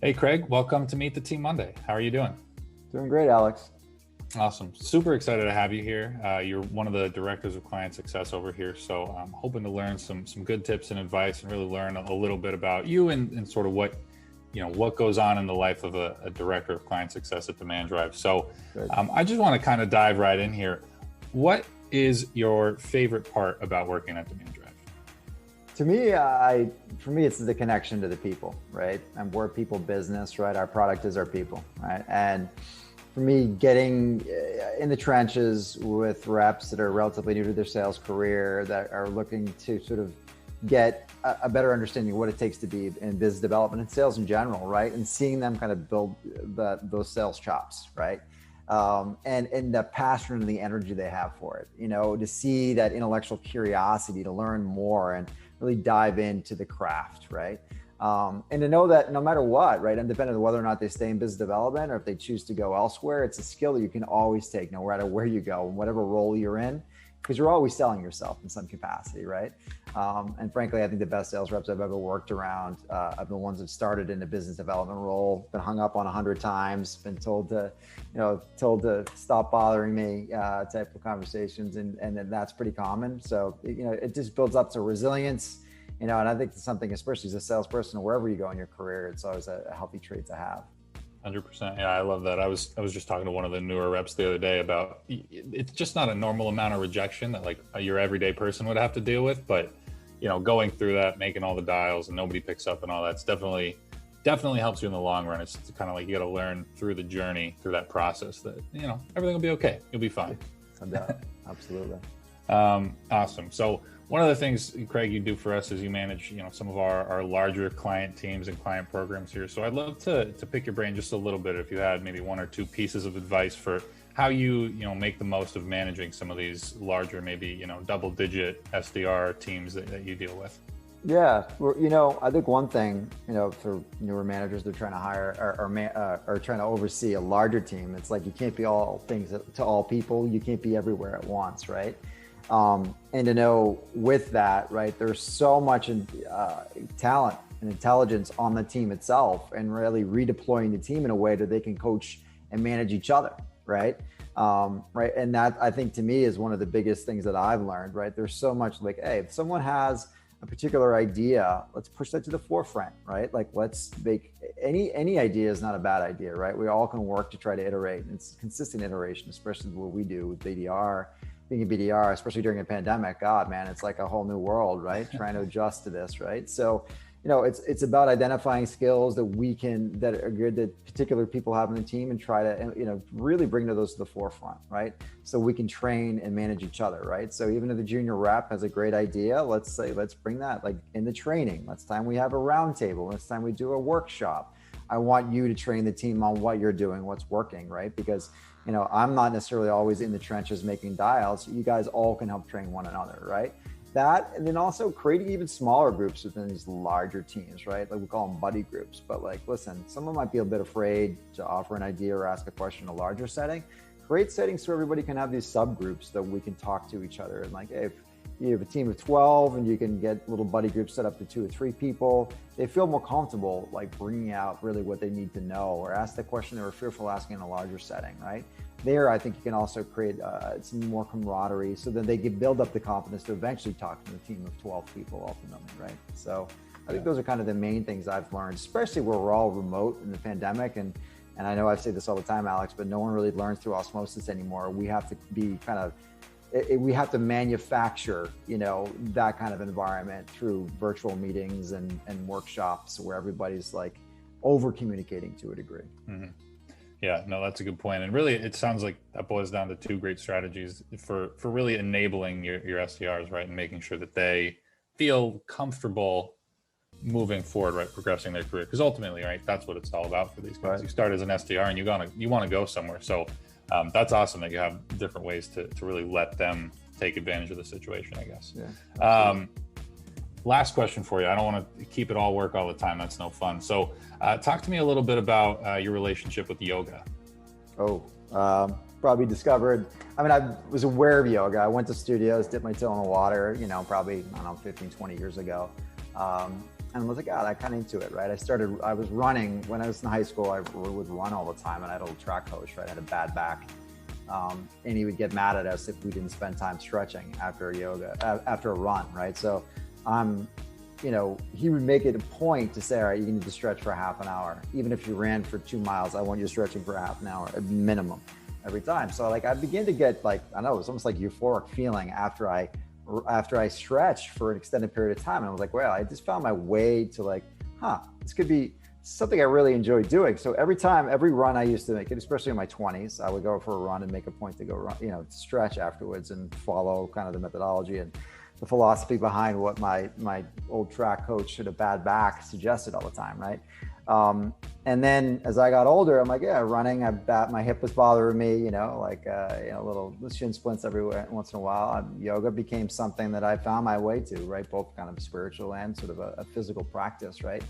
Hey, Craig, welcome to Meet the Team Monday. How are you doing? Doing great, Alex. Awesome. Super excited to have you here. You're one of the directors of client success over here. So I'm hoping to learn some good tips and advice and really learn a little bit about you and sort of what goes on in the life of a director of client success at Demand Drive. So I just want to kind of dive right in here. What is your favorite part about working at Demand Drive? To me, for me, it's the connection to the people, right? And we're a people business, right? Our product is our people, right? And for me, getting in the trenches with reps that are relatively new to their sales career, that are looking to sort of get a better understanding of what it takes to be in business development and sales in general, right? And seeing them kind of build those sales chops, right? And the passion and the energy they have for it, to see that intellectual curiosity to learn more and really dive into the craft, right? And to know that no matter what, right, independent of whether or not they stay in business development or if they choose to go elsewhere, it's a skill that you can always take no matter where you go and whatever role you're in, because you're always selling yourself in some capacity, right? And frankly, I think the best sales reps I've ever worked around are the ones that started in a business development role, been hung up on 100 times, been told to stop bothering me type of conversations. And then that's pretty common. So, it just builds up to resilience, and I think it's something, especially as a salesperson or wherever you go in your career, it's always a healthy trait to have. 100%. Yeah, I love that. I was just talking to one of the newer reps the other day about it's just not a normal amount of rejection that like your everyday person would have to deal with, but going through that, making all the dials and nobody picks up and all that's definitely helps you in the long run. It's kind of like you got to learn through the journey, through that process that everything will be okay. You'll be fine. Absolutely. Awesome. So one of the things, Craig, you do for us is you manage, some of our larger client teams and client programs here. So I'd love to pick your brain just a little bit if you had maybe one or two pieces of advice for how you make the most of managing some of these larger, maybe, double-digit SDR teams that you deal with. Yeah, well, I think one thing, for newer managers, they're trying to hire or trying to oversee a larger team. It's like you can't be all things to all people. You can't be everywhere at once, right? And to know with that, right, there's so much talent and intelligence on the team itself, and really redeploying the team in a way that they can coach and manage each other, right? Right. And that, I think, to me, is one of the biggest things that I've learned, right? There's so much like, hey, if someone has a particular idea, let's push that to the forefront, right? Like, let's make any idea is not a bad idea, right? We all can work to try to iterate, and it's consistent iteration, especially what we do with BDR. Being a BDR, especially during a pandemic, God, man, it's like a whole new world, right? Trying to adjust to this, right? So, it's about identifying skills that are good that particular people have in the team, and try to, really bring those to the forefront, right? So we can train and manage each other, right? So even if the junior rep has a great idea, let's bring that like in the training. Next time we have a roundtable, next time we do a workshop, I want you to train the team on what you're doing, what's working, right? Because I'm not necessarily always in the trenches making dials. You guys all can help train one another, right? That, and then also creating even smaller groups within these larger teams, right? Like we call them buddy groups, but like, listen, someone might be a bit afraid to offer an idea or ask a question in a larger setting. Create settings so everybody can have these subgroups that we can talk to each other. And like, if you have a team of 12 and you can get little buddy groups set up to 2 or 3 people, they feel more comfortable like bringing out really what they need to know or ask the question they were fearful asking in a larger setting, right? There, I think you can also create some more camaraderie, so that they can build up the confidence to eventually talk to a team of 12 people ultimately, right? So I think those are kind of the main things I've learned, especially where we're all remote in the pandemic. And I know I say this all the time, Alex, but no one really learns through osmosis anymore. We have to be we have to manufacture, that kind of environment through virtual meetings and workshops where everybody's like over communicating to a degree. Mm-hmm. Yeah, no, that's a good point. And really, it sounds like that boils down to 2 great strategies for really enabling your SDRs, right? And making sure that they feel comfortable moving forward, right? Progressing their career. Because ultimately, right, that's what it's all about for these guys. Right. You start as an SDR and you want to go somewhere. So that's awesome that you have different ways to really let them take advantage of the situation, I guess. Yeah. Last question for you. I don't want to keep it all work all the time. That's no fun. So talk to me a little bit about your relationship with yoga. Probably discovered, I was aware of yoga. I went to studios, dipped my toe in the water, probably, 15, 20 years ago. and was like, God, I kind of into it, right? I was running when I was in high school. I would run all the time, and I had a little track coach, right? I had a bad back. And he would get mad at us if we didn't spend time stretching after a run, right? So, he would make it a point to say, all right, you need to stretch for half an hour. Even if you ran for 2 miles, I want you stretching for half an hour, at minimum, every time. So like, I began to get like, I don't know, it was almost like euphoric feeling after I stretched for an extended period of time. And I was like, well, I just found my way to like, this could be something I really enjoy doing. So every run I used to make it, especially in my 20s, I would go for a run and make a point to go run, stretch afterwards and follow kind of the methodology and the philosophy behind what my old track coach with a bad back suggested all the time, right? And then as I got older, I'm like, running, my hip was bothering me, little shin splints everywhere once in a while. Yoga became something that I found my way to, right? Both kind of spiritual and sort of a physical practice, right?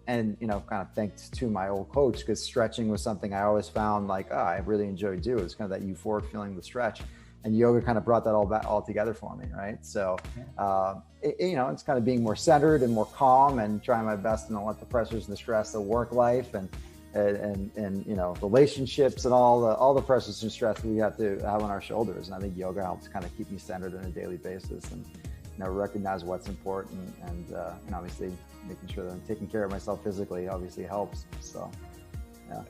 And kind of thanks to my old coach, because stretching was something I always found like, I really enjoyed doing. It was kind of that euphoric feeling with stretch. And yoga kind of brought that all together for me, right? So, it's kind of being more centered and more calm and trying my best to not let the pressures and the stress of work life and relationships and all the pressures and stress we have to have on our shoulders. And I think yoga helps kind of keep me centered on a daily basis and recognize what's important and obviously making sure that I'm taking care of myself physically obviously helps. So, yeah.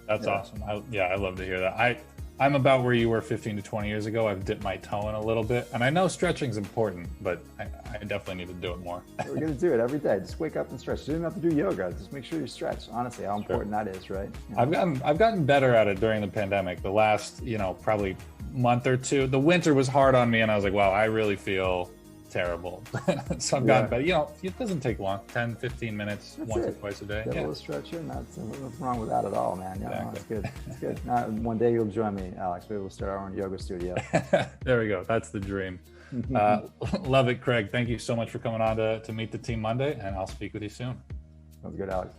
That's awesome. I love to hear that. I'm about where you were 15 to 20 years ago. I've dipped my toe in a little bit, and I know stretching is important, but I definitely need to do it more. We're going to do it every day. Just wake up and stretch. You don't have to do yoga. Just make sure you stretch. Honestly, how important that is, right? I've gotten better at it during the pandemic. The last, probably month or two. The winter was hard on me, and I was like, wow, I really feel terrible. So I've gotten better. It doesn't take long, 10, 15 minutes, once or twice a day. Get a little stretching. Nothing wrong with that at all, man. It's good. It's good. One day you'll join me, Alex. Maybe we'll start our own yoga studio. There we go. That's the dream. Love it, Craig. Thank you so much for coming on to Meet the Team Monday, and I'll speak with you soon. Sounds good, Alex.